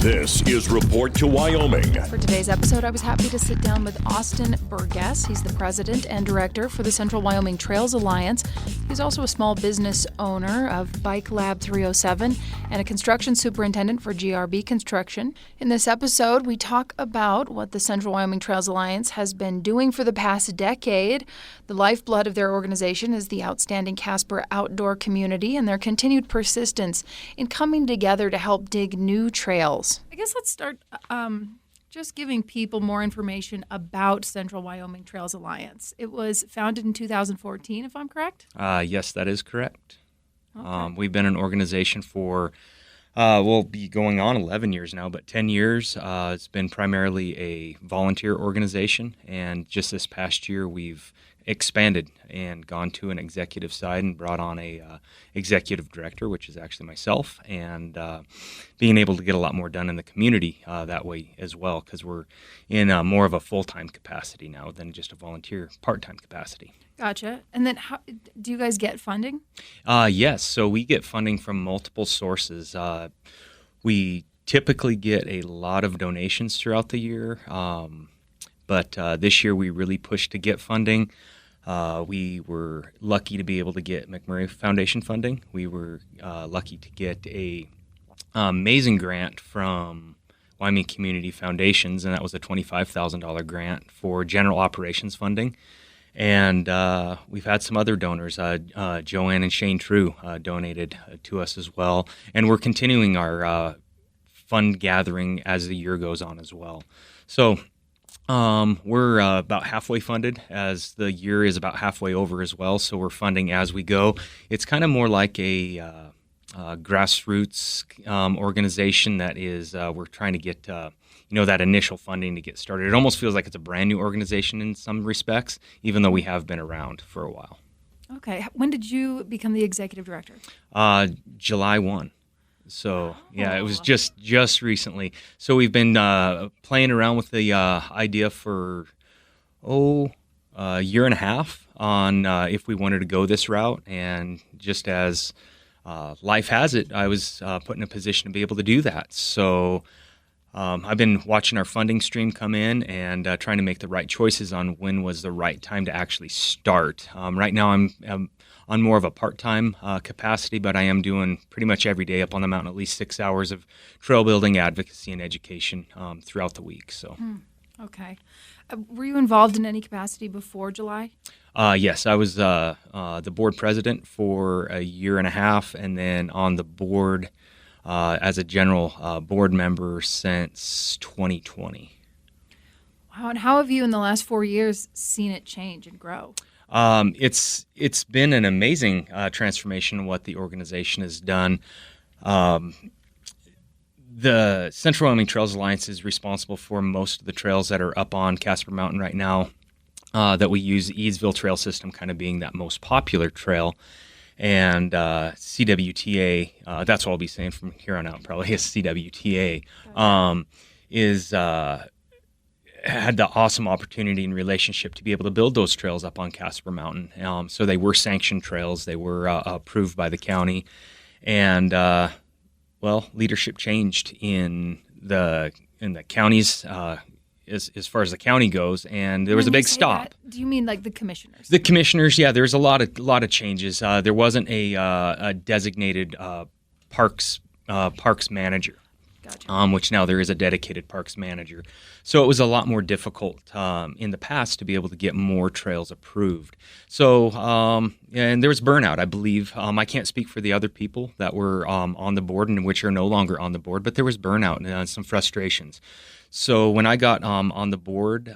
This is Report to Wyoming. For today's episode, I was happy to sit down with Austin Burgess. He's the president and director for the Central Wyoming Trails Alliance. He's also a small business owner of Bike Lab 307 and a construction superintendent for GRB Construction. In this episode, we talk about what the Central Wyoming Trails Alliance has been doing for the past decade. The lifeblood of their organization is the outstanding Casper outdoor community and their continued persistence in coming together to help dig new trails. I guess let's start just giving people more information about Central Wyoming Trails Alliance. It was founded in 2014, if I'm correct? Yes, that is correct. Okay. We've been an organization for, we'll be going on 11 years now, but 10 years. It's been primarily a volunteer organization, and just this past year we've expanded and gone to an executive side and brought on a executive director, which is actually myself, and being able to get a lot more done in the community that way as well, because we're in more of a full-time capacity now than just a volunteer part-time capacity. Gotcha. And then how do you guys get funding? Yes, so we get funding from multiple sources. We typically get a lot of donations throughout the year, but this year we really pushed to get funding. We were lucky to be able to get McMurray Foundation funding. We were lucky to get a amazing grant from Wyoming Community Foundations, and that was a $25,000 grant for general operations funding. And we've had some other donors. Joanne and Shane True donated to us as well. And we're continuing our fund gathering as the year goes on as well. So we're about halfway funded, as the year is about halfway over as well. So we're funding as we go. It's kind of more like a grassroots organization that is we're trying to get that initial funding to get started. It almost feels like it's a brand new organization in some respects, even though we have been around for a while. Okay. When did you become the executive director? July 1. So, yeah, it was just recently. So we've been playing around with the idea for, a year and a half on if we wanted to go this route. And just as life has it, I was put in a position to be able to do that. So I've been watching our funding stream come in and trying to make the right choices on when was the right time to actually start. Right now I'm on more of a part-time capacity, but I am doing pretty much every day up on the mountain at least 6 hours of trail building, advocacy, and education throughout the week. So, Okay. Were you involved in any capacity before July? Yes, I was the board president for a year and a half, and then on the board as a general board member since 2020. Wow. And how have you in the last 4 years seen it change and grow? It's been an amazing transformation of what the organization has done. The Central Wyoming Trails Alliance is responsible for most of the trails that are up on Casper Mountain right now that we use, the Eadsville Trail System kind of being that most popular trail. And CWTA, that's what I'll be saying from here on out, probably, is CWTA, had the awesome opportunity and relationship to be able to build those trails up on Casper Mountain. So they were sanctioned trails. They were approved by the county. And, leadership changed in the counties as far as the county goes, and there was a big stop. Do you mean like the commissioners? The commissioners, yeah, there's a lot of changes. There wasn't a designated parks manager. Gotcha. Which now there is a dedicated parks manager. So it was a lot more difficult in the past to be able to get more trails approved. So, and there was burnout, I believe. I can't speak for the other people that were on the board and which are no longer on the board, but there was burnout and some frustrations. So when I got on the board,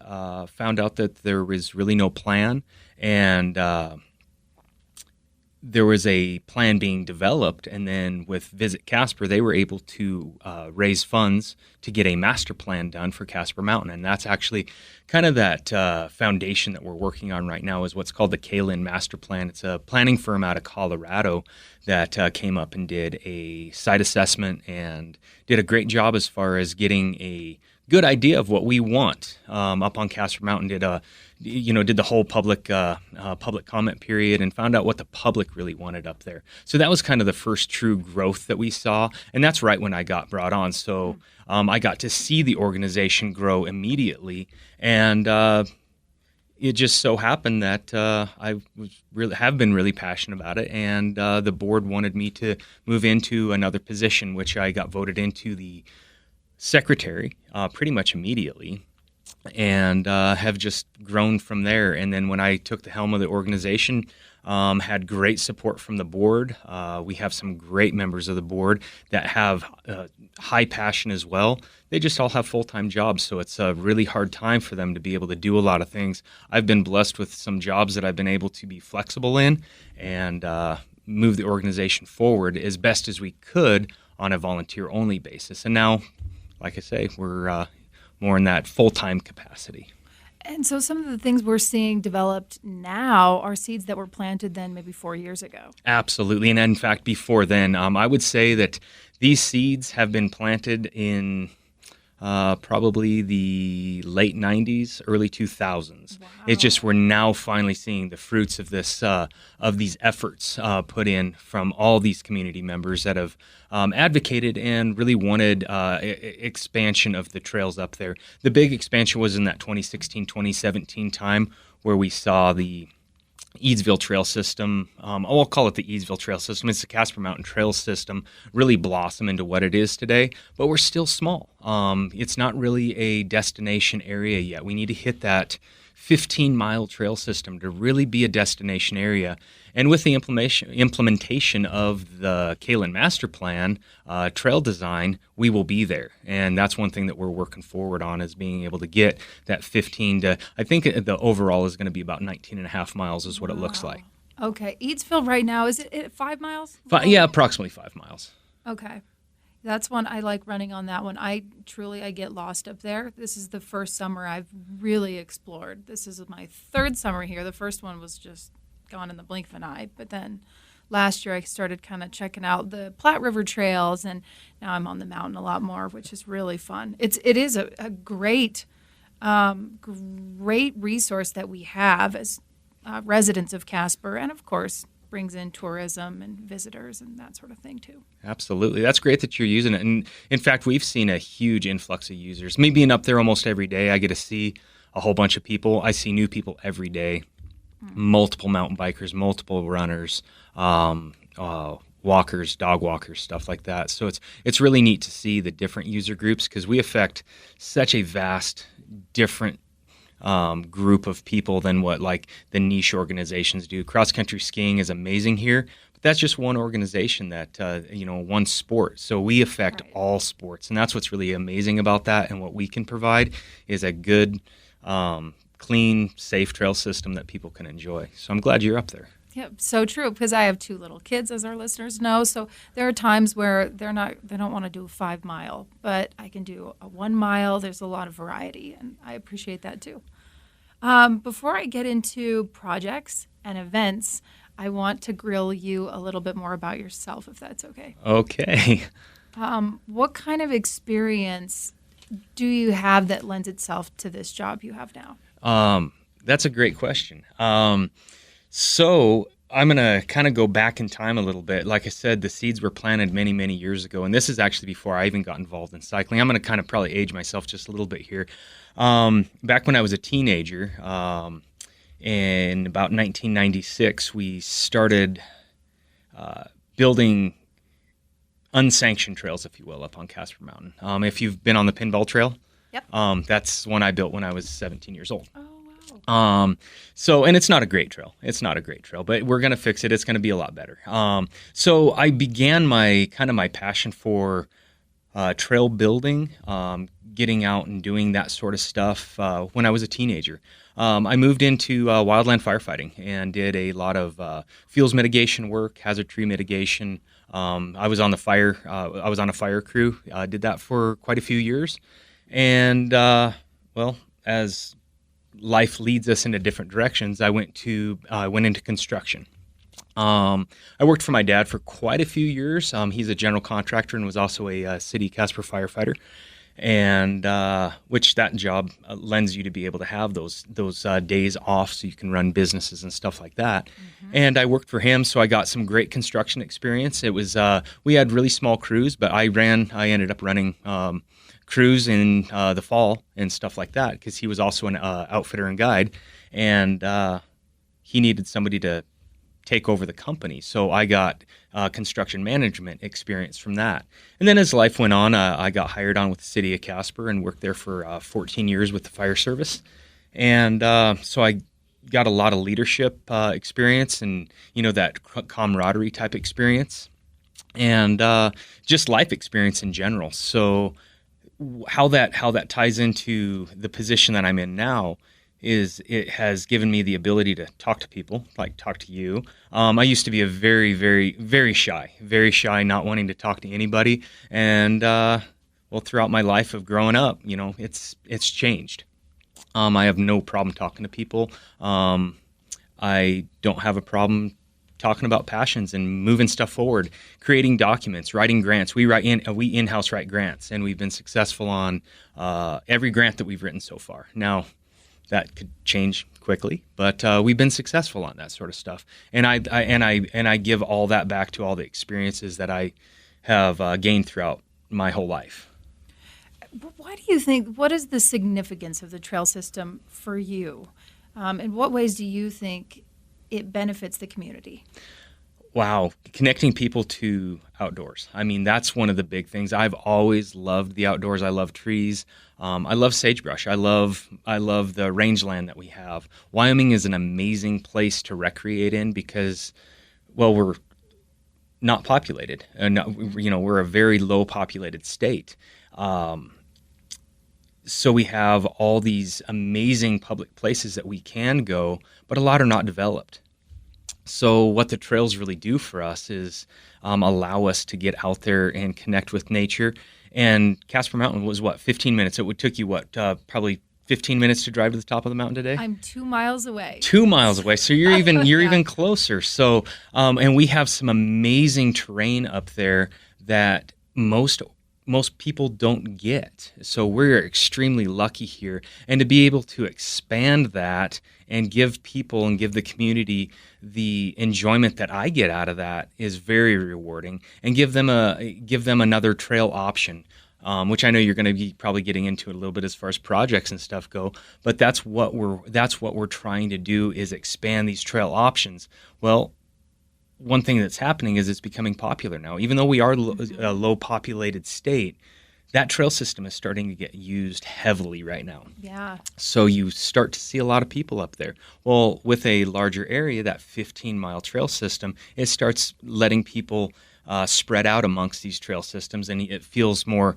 found out that there was really no plan, and there was a plan being developed, and then with Visit Casper, they were able to raise funds to get a master plan done for Casper Mountain, and that's actually kind of that foundation that we're working on right now is what's called the Kalin Master Plan. It's a planning firm out of Colorado that came up and did a site assessment and did a great job as far as getting a good idea of what we want up on Casper Mountain. did the whole public comment period and found out what the public really wanted up there. So that was kind of the first true growth that we saw, and that's right when I got brought on. So I got to see the organization grow immediately, and it just so happened that have been really passionate about it, and the board wanted me to move into another position, which I got voted into the secretary pretty much immediately, and have just grown from there. And then when I took the helm of the organization, had great support from the board. We have some great members of the board that have high passion as well. They just all have full-time jobs, so it's a really hard time for them to be able to do a lot of things. I've been blessed with some jobs that I've been able to be flexible in and move the organization forward as best as we could on a volunteer-only basis. And now, like I say, we're more in that full-time capacity. And so some of the things we're seeing developed now are seeds that were planted then maybe 4 years ago. Absolutely. And in fact, before then, I would say that these seeds have been planted in probably the late 90s, early 2000s. Wow. It's just we're now finally seeing the fruits of this of these efforts put in from all these community members that have advocated and really wanted expansion of the trails up there. The big expansion was in that 2016-2017 time where we saw the Eadsville Trail System, I'll call it the Eadsville Trail System. It's the Casper Mountain Trail System, really blossom into what it is today, but we're still small. It's not really a destination area yet. We need to hit that 15-mile trail system to really be a destination area. And with the implementation of the Kalen Master Plan trail design, we will be there. And that's one thing that we're working forward on, is being able to get that 15 to, I think the overall is going to be about 19 and a half miles is what it looks like. Okay. Eadsville right now, is it 5 miles? Yeah, approximately 5 miles. Okay. That's one I like running on that one. I get lost up there. This is the first summer I've really explored. This is my third summer here. The first one was just gone in the blink of an eye. But then last year I started kind of checking out the Platte River trails, and now I'm on the mountain a lot more, which is really fun. It is a great resource that we have as residents of Casper, and of course brings in tourism and visitors and that sort of thing too. Absolutely. That's great that you're using it. And in fact, we've seen a huge influx of users. Me being up there almost every day, I get to see a whole bunch of people. I see new people every day, multiple mountain bikers, multiple runners, walkers, dog walkers, stuff like that. So it's really neat to see the different user groups, because we affect such a vast, different group of people than what like the niche organizations do. Cross country skiing is amazing here, but that's just one organization that one sport. So we affect all sports, and that's what's really amazing about that. And what we can provide is a good, clean, safe trail system that people can enjoy. So I'm glad you're up there. Yep, so true, because I have 2 little kids, as our listeners know. So there are times where they don't want to do a 5 mile, but I can do a 1 mile. There's a lot of variety, and I appreciate that too. Before I get into projects and events, I want to grill you a little bit more about yourself, if that's okay. Okay. What kind of experience do you have that lends itself to this job you have now? That's a great question. So I'm going to kind of go back in time a little bit. Like I said, the seeds were planted many, many years ago, and this is actually before I even got involved in cycling. I'm going to kind of probably age myself just a little bit here. Back when I was a teenager, in about 1996, we started building unsanctioned trails, if you will, up on Casper Mountain. If you've been on the Pinball Trail, yep. That's one I built when I was 17 years old. Oh. And it's not a great trail. But we're going to fix it. It's going to be a lot better. So I began my passion for trail building, getting out and doing that sort of stuff when I was a teenager. I moved into wildland firefighting and did a lot of fuels mitigation work, hazard tree mitigation. I was on the fire. I was on a fire crew. Did that for quite a few years, and as life leads us into different directions, I went into construction. I worked for my dad for quite a few years. He's a general contractor and was also a city Casper firefighter. and which that job lends you to be able to have those days off so you can run businesses and stuff like that. Mm-hmm. And I worked for him, so I got some great construction experience. It was we had really small crews, but I ended up running crews in the fall and stuff like that because he was also an outfitter and guide, and he needed somebody to take over the company. So I got construction management experience from that. And then as life went on, I got hired on with the city of Casper and worked there for 14 years with the fire service. And so I got a lot of leadership experience and, that camaraderie type experience and just life experience in general. So how that ties into the position that I'm in now is it has given me the ability to talk to people, like talk to you. I used to be a very, very, very shy, not wanting to talk to anybody. And, throughout my life of growing up, it's changed. I have no problem talking to people. I don't have a problem talking about passions and moving stuff forward, creating documents, writing grants. We in-house write grants, and we've been successful on every grant that we've written so far. Now, that could change quickly, but we've been successful on that sort of stuff. And I give all that back to all the experiences that I have gained throughout my whole life. Why do you think? What is the significance of the trail system for you? In what ways do you think it benefits the community? Wow, connecting people to outdoors. I mean, that's one of the big things. I've always loved the outdoors. I love trees. I love sagebrush. I love the rangeland that we have. Wyoming is an amazing place to recreate in because, we're not populated. We're a very low populated state. So we have all these amazing public places that we can go, but a lot are not developed. So what the trails really do for us is allow us to get out there and connect with nature. And Casper Mountain was 15 minutes? It took you probably 15 minutes to drive to the top of the mountain today? I'm 2 miles away. 2 miles away. So you're even closer. So and we have some amazing terrain up there that most people don't get. So we're extremely lucky here. And to be able to expand that and give people and give the community the enjoyment that I get out of that is very rewarding, and give them another trail option, which I know you're going to be probably getting into a little bit as far as projects and stuff go. But that's what we're trying to do, is expand these trail options. Well, one thing that's happening is it's becoming popular now. Even though we are a low populated state, that trail system is starting to get used heavily right now. Yeah. So you start to see a lot of people up there. Well, with a larger area, that 15-mile trail system, it starts letting people spread out amongst these trail systems, and it feels more,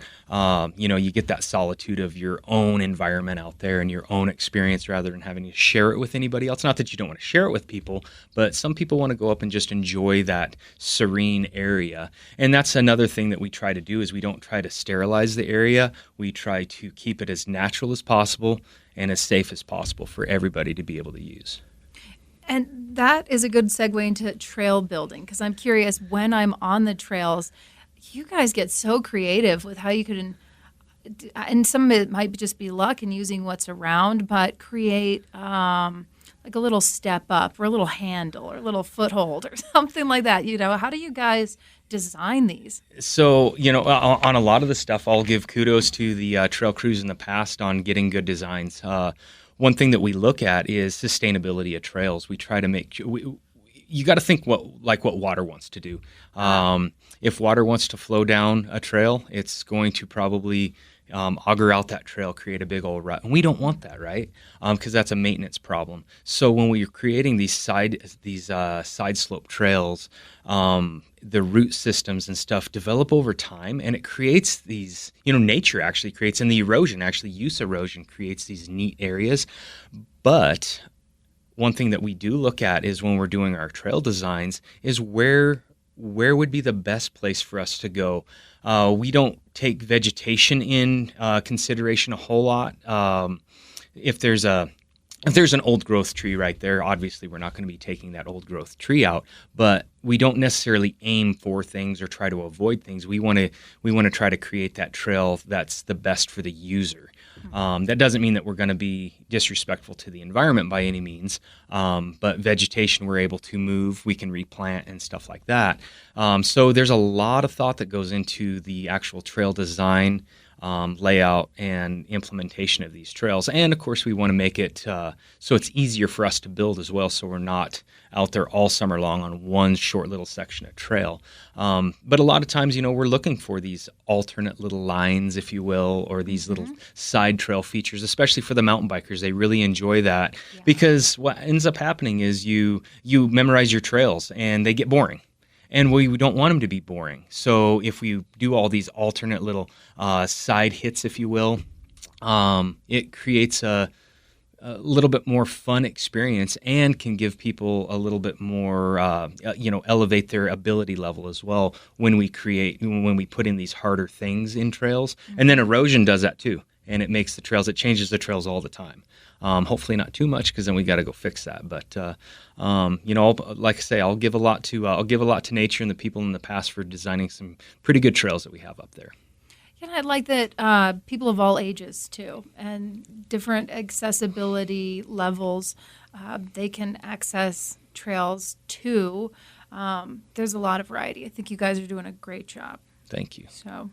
you get that solitude of your own environment out there and your own experience rather than having to share it with anybody else. Not that you don't want to share it with people, but some people want to go up and just enjoy that serene area. And that's another thing that we try to do, is we don't try to sterilize the area. We try to keep it as natural as possible and as safe as possible for everybody to be able to use. And that is a good segue into trail building, because I'm curious, when I'm on the trails, you guys get so creative with how you could, and some of it might just be luck and using what's around, but create like a little step up or a little handle or a little foothold or something like that. How do you guys design these? So, on a lot of the stuff, I'll give kudos to the trail crews in the past on getting good designs. One thing that we look at is sustainability of trails. We try to make you got to think what water wants to do. If water wants to flow down a trail, it's going to probably auger out that trail, create a big old rut. And we don't want that, right? Because that's a maintenance problem. So when we're creating these side slope trails, the root systems and stuff develop over time, and it creates these, nature actually creates, and the use erosion creates these neat areas. But one thing that we do look at is when we're doing our trail designs is where would be the best place for us to go. We don't take vegetation in consideration a whole lot. If there's a if there's an old growth tree right there, obviously we're not going to be taking that old growth tree out, but we don't necessarily aim for things or try to avoid things. We want to try to create that trail that's the best for the user. That doesn't mean that we're going to be disrespectful to the environment by any means, but vegetation we're able to move, we can replant and stuff like that. So there's a lot of thought that goes into the actual trail design, layout, and implementation of these trails. And of course, we want to make it so it's easier for us to build as well, so we're not out there all summer long on one short little section of trail. But a lot of times, we're looking for these alternate little lines, if you will, or these little side trail features, especially for the mountain bikers. They really enjoy that because what ends up happening is you memorize your trails and they get boring. And we don't want them to be boring. So if we do all these alternate little side hits, if you will, it creates a little bit more fun experience and can give people a little bit more, elevate their ability level as well when we put in these harder things in trails. And then erosion does that too. And it changes the trails all the time. Hopefully not too much, because then we got to go fix that. But like I say, I'll give a lot to nature and the people in the past for designing some pretty good trails that we have up there. Yeah, I like that people of all ages too, and different accessibility levels. They can access trails too. There's a lot of variety. I think you guys are doing a great job. Thank you. So,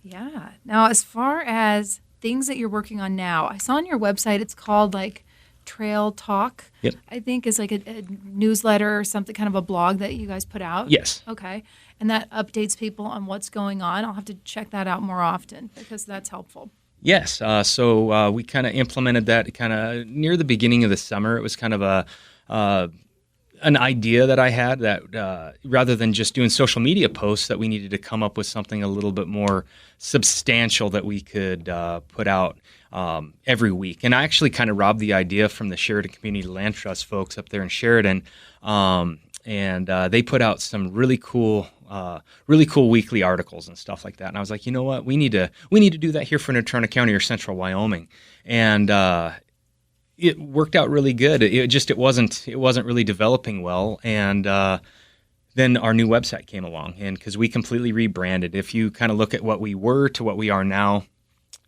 yeah. Now, as far as things that you're working on now, I saw on your website it's called like Trail Talk. Yep. I think is like a newsletter or something, kind of a blog that you guys put out. Yes. Okay. And that updates people on what's going on. I'll have to check that out more often because that's helpful. Yes. So we kind of implemented that kind of near the beginning of the summer. It was kind of an idea that I had that rather than just doing social media posts, that we needed to come up with something a little bit more substantial that we could put out every week. And I actually kind of robbed the idea from the Sheridan Community Land Trust folks up there in Sheridan. And they put out some really cool weekly articles and stuff like that. And I was like, you know what, we need to do that here for Natrona County or Central Wyoming. And it worked out really good. It wasn't really developing well. And then our new website came along, and because we completely rebranded. If you kind of look at what we were to what we are now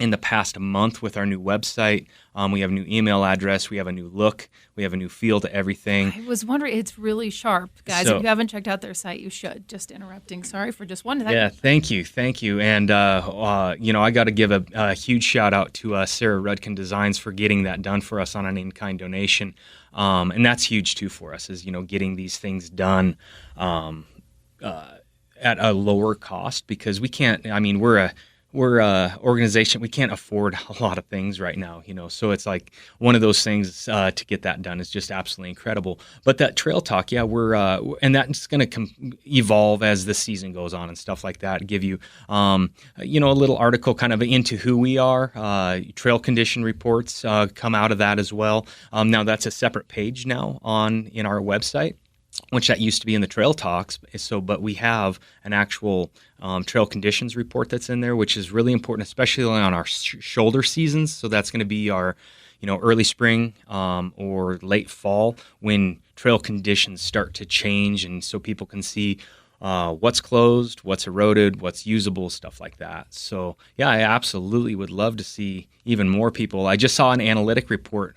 in the past month with our new website, we have a new email address, we have a new look, we have a new feel to everything. I was wondering, it's really sharp, guys. If you haven't checked out their site, you should. Just interrupting. Sorry for just one second. Yeah, thank you. And I got to give a huge shout out to Sarah Rudkin Designs for getting that done for us on an in-kind donation, and that's huge too for us. Is getting these things done at a lower cost, because we can't. I mean, we're a organization, we can't afford a lot of things right now, so it's like one of those things to get that done is just absolutely incredible. But that Trail Talk, we're and that's going to evolve as the season goes on and stuff like that. Give you a little article kind of into who we are. Trail condition reports come out of that as well. Now that's a separate page now in our website, which that used to be in the Trail Talks. But we have an actual trail conditions report that's in there, which is really important, especially on our shoulder seasons. So that's going to be our, early spring or late fall, when trail conditions start to change, and so people can see what's closed, what's eroded, what's usable, stuff like that. So yeah, I absolutely would love to see even more people. I just saw an analytic report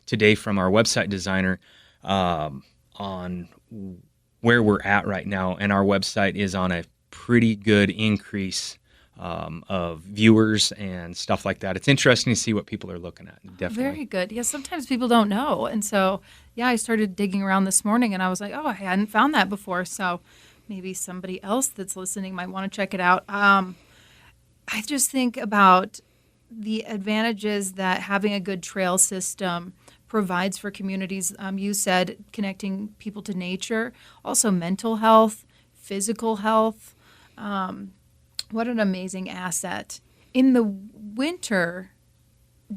today from our website designer on where we're at right now, and our website is on a pretty good increase of viewers and stuff like that. It's interesting to see what people are looking at. Definitely. Very good. Yeah, sometimes people don't know, and so I started digging around this morning, and I was like, oh, I hadn't found that before. So maybe somebody else that's listening might want to check it out. I just think about the advantages that having a good trail system provides for communities. You said connecting people to nature, also mental health, physical health. What an amazing asset. In the winter,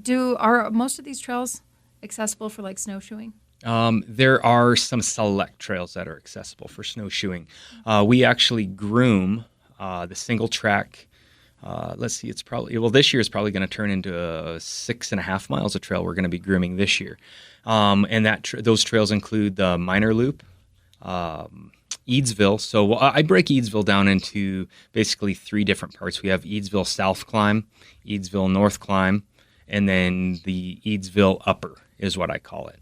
are most of these trails accessible for like snowshoeing? There are some select trails that are accessible for snowshoeing. We actually groom the single track let's see, it's probably, well, this year is probably going to turn into 6.5 miles of trail we're going to be grooming this year. And those trails include the Minor Loop, Eadsville. So I break Eadsville down into basically 3 different parts. We have Eadsville South Climb, Eadsville North Climb, and then the Eadsville Upper is what I call it.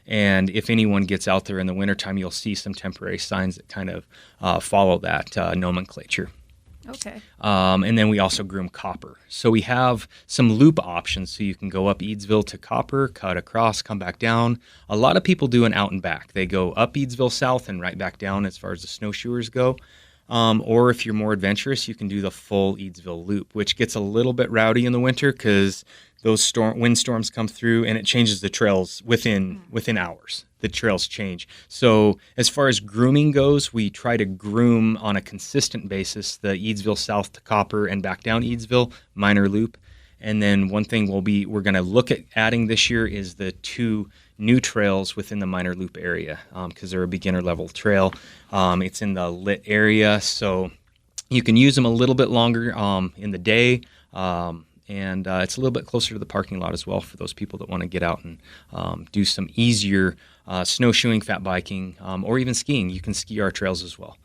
And if anyone gets out there in the wintertime, you'll see some temporary signs that kind of follow that nomenclature. Okay. And then we also groom Copper. So we have some loop options. So you can go up Eadsville to Copper, cut across, come back down. A lot of people do an out and back. They go up Eadsville South and right back down as far as the snowshoers go. Or if you're more adventurous, you can do the full Eadsville loop, which gets a little bit rowdy in the winter because those windstorms come through and it changes the trails within hours. The trails change. So as far as grooming goes, we try to groom on a consistent basis the Eadsville South to Copper and back down Eadsville Minor Loop. And then one thing we're going to look at adding this year is the 2 new trails within the Minor Loop area because they're a beginner level trail. It's in the lit area, so you can use them a little bit longer in the day. And it's a little bit closer to the parking lot as well for those people that want to get out and do some easier snowshoeing, fat biking, or even skiing. You can ski our trails as well.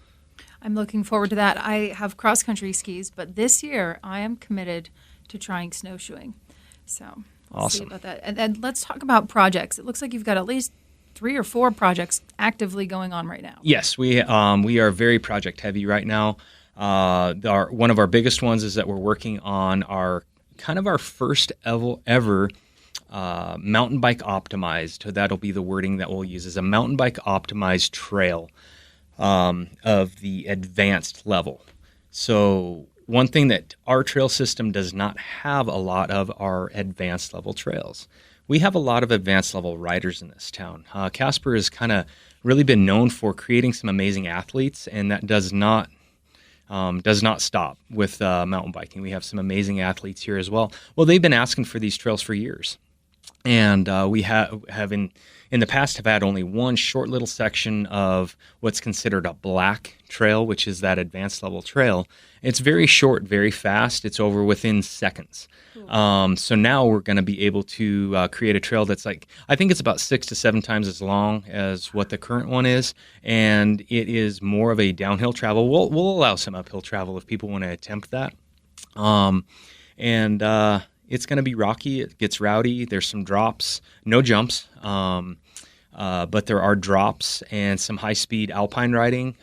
I'm looking forward to that. I have cross-country skis, but this year I am committed to trying snowshoeing. So we'll see Awesome. about that. And let's talk about projects. It looks like you've got at least 3 or 4 projects actively going on right now. Yes, we are very project heavy right now. One of our biggest ones is that we're working on our first ever mountain bike optimized. That'll be the wording that we'll use, is a mountain bike optimized trail of the advanced level. So one thing that our trail system does not have a lot of are advanced level trails. We have a lot of advanced level riders in this town. Casper has kind of really been known for creating some amazing athletes, and that does not stop with mountain biking. We have some amazing athletes here as well. Well, they've been asking for these trails for years. And we have in the past have had only one short little section of what's considered a black trail, which is that advanced level trail. It's very short, very fast. It's over within seconds. Cool. So now we're going to be able to create a trail that's I think it's about 6 to 7 times as long as what the current one is, and it is more of a downhill travel. We'll allow some uphill travel if people want to attempt that. It's going to be rocky. It gets rowdy. There's some drops, no jumps, but there are drops and some high-speed alpine riding,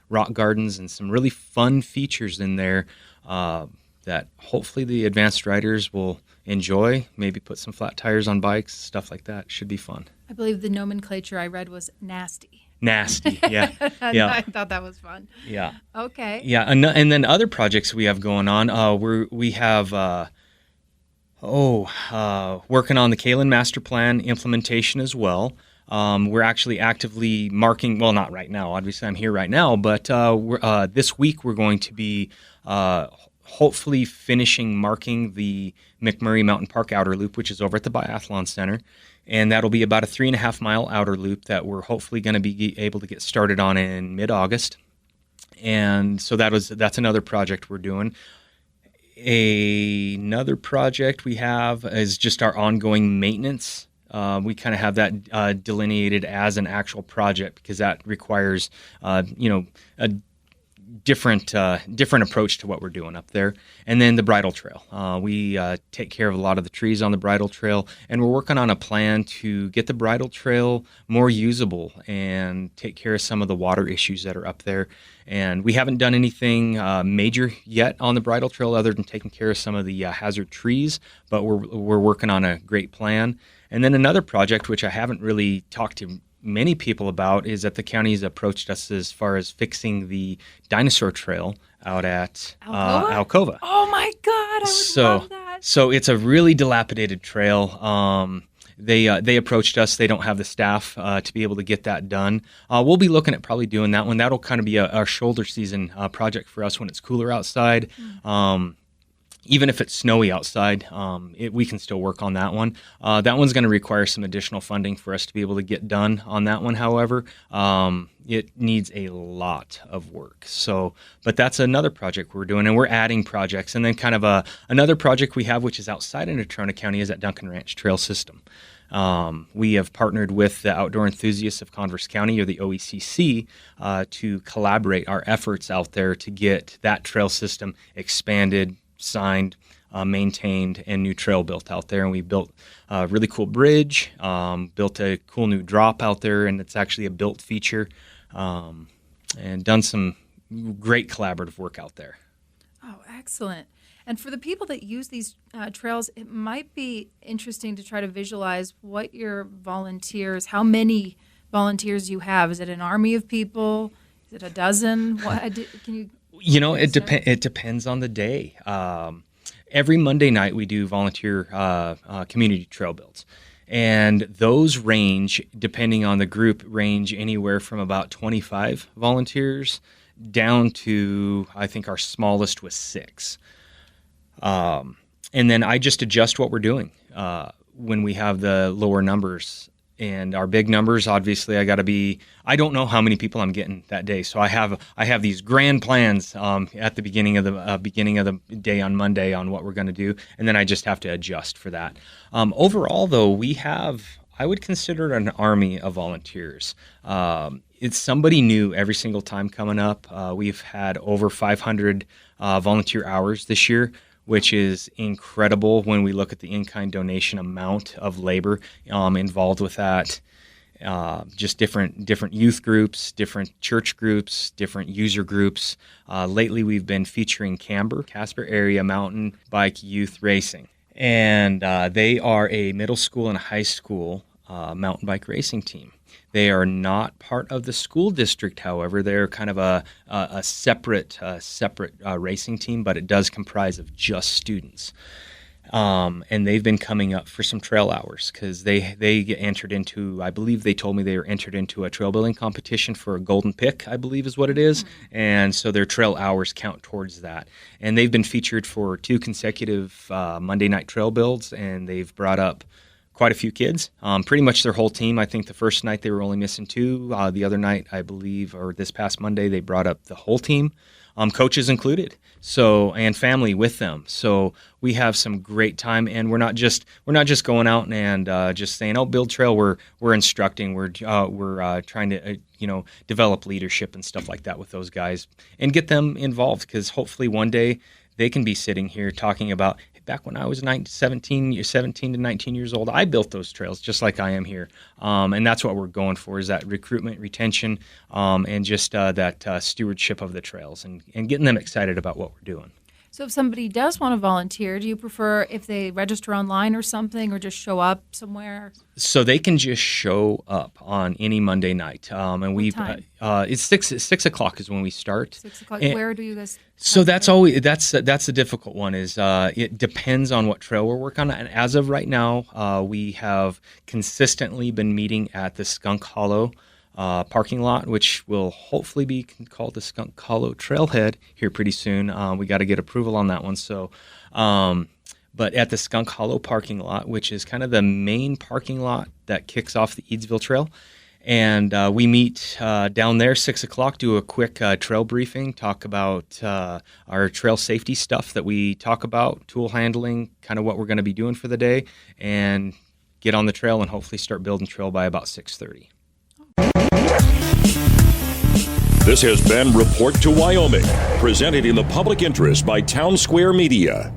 rock gardens, and some really fun features in there that hopefully the advanced riders will enjoy. Maybe put some flat tires on bikes, stuff like that. Should be fun. I believe the nomenclature I read was nasty. Nasty, yeah. Yeah. I thought that was fun. Yeah. Okay. Yeah, and then other projects we have going on, we have... working on the Kalen Master Plan implementation as well. We're actually actively marking, well, not right now, obviously I'm here right now, but this week we're going to be hopefully finishing marking the McMurray Mountain Park Outer Loop, which is over at the Biathlon Center. And that'll be about a 3.5 mile outer loop that we're hopefully going to be able to get started on in mid-August. And so that's another project we're doing. Another project we have is just our ongoing maintenance. We kind of have that delineated as an actual project because that requires, a different approach to what we're doing up there. And then the bridle trail. We take care of a lot of the trees on the bridle trail, and we're working on a plan to get the bridle trail more usable and take care of some of the water issues that are up there. And we haven't done anything major yet on the bridle trail other than taking care of some of the hazard trees, but we're working on a great plan. And then another project, which I haven't really talked to many people about, is that the county's approached us as far as fixing the dinosaur trail out at Alcova. Oh my God, I would love that. So it's a really dilapidated trail. They approached us. They don't have the staff to be able to get that done. We'll be looking at probably doing that one. That'll kind of be our shoulder season project for us when it's cooler outside. even if it's snowy outside, we can still work on that one. That one's going to require some additional funding for us to be able to get done on that one. However, it needs a lot of work. So, but that's another project we're doing, and we're adding projects. And then kind of another project we have, which is outside of Natrona County, is at Duncan Ranch Trail System. We have partnered with the Outdoor Enthusiasts of Converse County, or the OECC, to collaborate our efforts out there to get that trail system expanded, signed, maintained, and new trail built out there. And we built a really cool bridge, built a cool new drop out there, and it's actually a built feature, and done some great collaborative work out there. Oh, excellent. And for the people that use these trails, it might be interesting to try to visualize what your volunteers, how many volunteers you have. Is it an army of people? Is it a dozen? What can you? It depends on the day. Every Monday night we do volunteer community trail builds. And those range, depending on the group, range anywhere from about 25 volunteers down to, I think our smallest was 6. And then I just adjust what we're doing when we have the lower numbers. And our big numbers, obviously, I don't know how many people I'm getting that day. So I have these grand plans at the beginning of the day on Monday on what we're going to do, and then I just have to adjust for that. Overall, though, I would consider it an army of volunteers. It's somebody new every single time coming up. We've had over 500 volunteer hours this year, which is incredible when we look at the in-kind donation amount of labor involved with that. Just different youth groups, different church groups, different user groups. Lately, we've been featuring Casper area mountain bike youth racing. And they are a middle school and high school mountain bike racing team. They are not part of the school district, however. They're kind of a separate racing team, but it does comprise of just students. And they've been coming up for some trail hours because they get entered into, I believe they told me they were entered into a trail building competition for a golden pick, I believe is what it is. And so their trail hours count towards that. And they've been featured for 2 consecutive Monday night trail builds, and they've brought up quite a few kids, pretty much their whole team. I think the first night they were only missing 2. The other night, I believe, or this past Monday, they brought up the whole team, coaches included, and family with them. So we have some great time, and we're not just going out and just saying, "Oh, build trail." We're instructing. We're trying to develop leadership and stuff like that with those guys and get them involved, because hopefully one day they can be sitting here talking about, back when I was 17 to 19 years old, I built those trails just like I am here. And that's what we're going for, is that recruitment, retention, and just that stewardship of the trails and getting them excited about what we're doing. So if somebody does want to volunteer, do you prefer if they register online or something, or just show up somewhere? So they can just show up on any Monday night. And What time? It's 6 o'clock is when we start. 6 o'clock. And Where do you guys? So that's the difficult one, is it depends on what trail we're working on. And as of right now, we have consistently been meeting at the Skunk Hollow parking lot, which will hopefully be called the Skunk Hollow Trailhead here pretty soon. We got to get approval on that one. So, but at the Skunk Hollow parking lot, which is kind of the main parking lot that kicks off the Eadsville Trail. And we meet down there 6 o'clock, do a quick trail briefing, talk about our trail safety stuff that we talk about, tool handling, kind of what we're going to be doing for the day, and get on the trail and hopefully start building trail by about 6:30. This has been Report to Wyoming, presented in the public interest by Town Square Media.